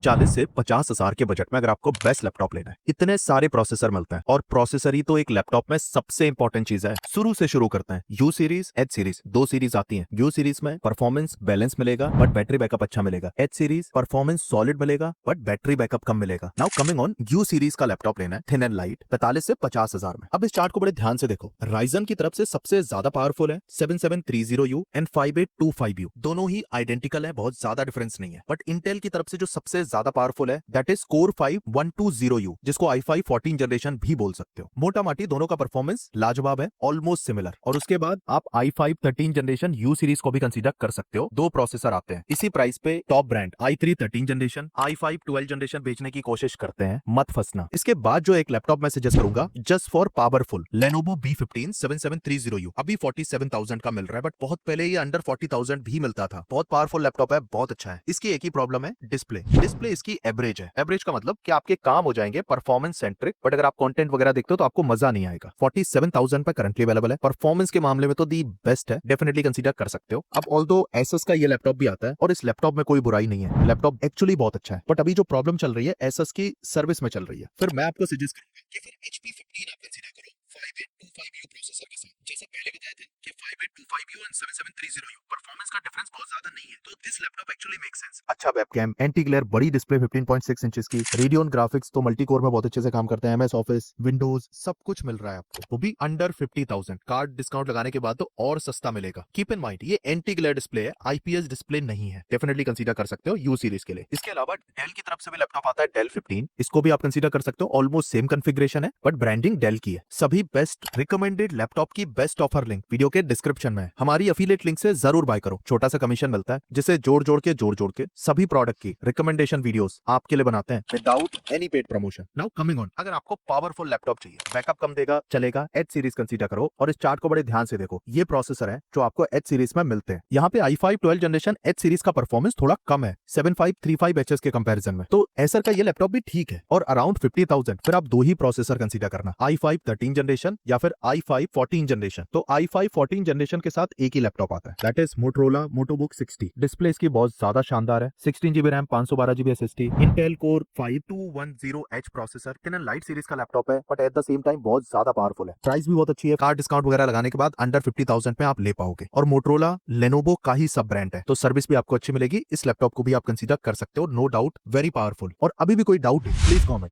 40 से 50 हजार के बजट में अगर आपको बेस्ट लैपटॉप लेना है, इतने सारे प्रोसेसर मिलते हैं और प्रोसेसर ही तो एक लैपटॉप में सबसे इंपॉर्टेंट चीज है। शुरू से शुरू करते हैं। यू सीरीज, एच सीरीज, दो सीरीज आती हैं। यू सीरीज में परफॉर्मेंस बैलेंस मिलेगा बट बैटरी बैकअप अच्छा मिलेगा। एच सीरीज परफॉर्मेंस सॉलिड मिलेगा बट बैटरी बैकअप कम मिलेगा। Now coming on, you series का लैपटॉप लेना है थिन एंड लाइट 45 से 50 हजार में। अब इस चार्ट को बड़े ध्यान से देखो। राइजन की तरफ से सबसे ज्यादा पावरफुल है 7730U एंड 5825U। दोनों ही आइडेंटिकल है, बहुत ज्यादा डिफरेंस नहीं है। बट इंटेल की तरफ से जो सबसे ज्यादा पावरफुल है दैट इज कोर 5120U, जिसको i5 14 जनरेशन भी बोल सकते हो। मोटा माटी दोनों का परफॉर्मेंस लाजवाब है, ऑलमोस्ट सिमिलर। और उसके बाद आप i5 13 जनरेशन यू सीरीज को भी कंसीडर कर सकते हो। दो प्रोसेसर आते हैं इसी प्राइस पे। Top brand i3 13 generation, i5 12 generation बेचने की कोशिश करते हैं, मत फंसना। इसके बाद जो एक लैपटॉप मैं सजेस्ट करूंगा just for powerful, Lenovo B15 7730U। अभी 47,000 का मिल रहा है बट बहुत पहले ये अंडर 40,000 भी मिलता था। बहुत पावरफुल लैपटॉप है, बहुत अच्छा है। इसकी एक ही प्रॉब्लम है, डिस्प्ले। डिस्प्ले इसकी एवरेज है। एवरेज का मतलब कि आपके काम हो जाएंगे परफॉर्मेंस सेंट्रिक, बट अगर आप कंटेंट वगैरह देखते हो तो आपको मजा नहीं आएगा। 47,000 पर करंटली अवेलेबल है। परफॉर्मेंस के मामले में तो दी बेस्ट है, डेफिनेटली कंसीडर कर सकते हो। अब ऑल्दो एसस का ये लैपटॉप भी आता है और इस लैपटॉप में कोई बुराई नहीं है, लैपटॉप एक्चुअली बहुत अच्छा है। बट अभी जो प्रॉब्लम चल रही है एसस की सर्विस में चल रही है। फिर मैं आपको सजेस्ट करूंगा कि फिर HP 15 आप कंसीडर करो 5825U प्रोसेसर के साथ। जैसा पहले बताया था कि 5825U एंड 7730U परफॉर्मेंस का डिफरेंस बहुत ज्यादा नहीं है, तो this laptop actually make sense. अच्छा वेबकैम, एंटी ग्लेयर, बड़ी डिस्प्ले 15.6 इंचेस की, रेडियन ग्राफिक्स तो मल्टी कोर में बहुत अच्छे से काम करते हैं। MS ऑफिस, विंडोज सब कुछ मिल रहा है आपको, वो भी अंडर 50,000। कार्ड डिस्काउंट लगाने के बाद तो और सस्ता मिलेगा। कीप इन माइंड ये एंटी ग्लेयर डिस्प्ले है, IPS डिस्प्ले नहीं है। डेफिनेटली कंसीडर कर सकते हो यू सीरीज के लिए। इसके अलावा डेल की तरफ से भी लैपटॉप आता है, डेल 15, इसको भी आप कंसीडर कर सकते हो। ऑलमोस्ट सेम कॉन्फ़िगरेशन है बट ब्रांडिंग डेल की है। सभी बेस्ट रिकमेंडेड लैपटॉप की बेस्ट ऑफर लिंक वीडियो के डिस्क्रिप्शन में है। हमारी अफिलिएट लिंक से जरूर बाय करो, छोटा सा कमीशन मिलता है जिसे जोड़ जोड़ के सभी प्रोडक्ट की रिकमेंडेशन वीडियोस आपके लिए बनाते हैं without any paid promotion. Now coming on, अगर आपको पावरफुल लैपटॉप चाहिए, बैकअप कम देगा चलेगा, एच सीरीज कंसीडर करो। और इस चार्ट को बड़े ध्यान से देखो, ये प्रोसेसर है जो आपको एच सीरीज में मिलते हैं। यहाँ पे i5 12 जनरेशन एच सीरीज का परफॉर्मेंस थोड़ा कम है 7535HS के कंपैरिजन में, तो एसर का ये लैपटॉप भी ठीक है और अराउंड 50,000। फिर आप दो ही प्रोसेसर कंसीडर करना, i5 13 जनरेशन या फिर i5 14 जनरेशन। तो i5 14 जनरेशन के साथ एक ही लैपटॉप आता है, that is Motorola MotoBook 60। Display इसकी बहुत ज्यादा शानदार है, 16GB RAM, 512GB SSD, Intel core 5210H processor, thin and light series का लैपटॉप है but at the same time बहुत ज्यादा पावरफुल है। प्राइस भी बहुत अच्छी है, कार्ड डिस्काउंट वगैरह लगाने के बाद अंडर 50,000 में आप ले पाओगे। और Motorola Lenovo का ही सब ब्रांड है, तो सर्विस भी आपको अच्छी मिलेगी। इस लैपटॉप को भी आप कंसीडर कर सकते हो, नो डाउट वेरी पावरफुल। और अभी भी कोई डाउट है प्लीज कमेंट।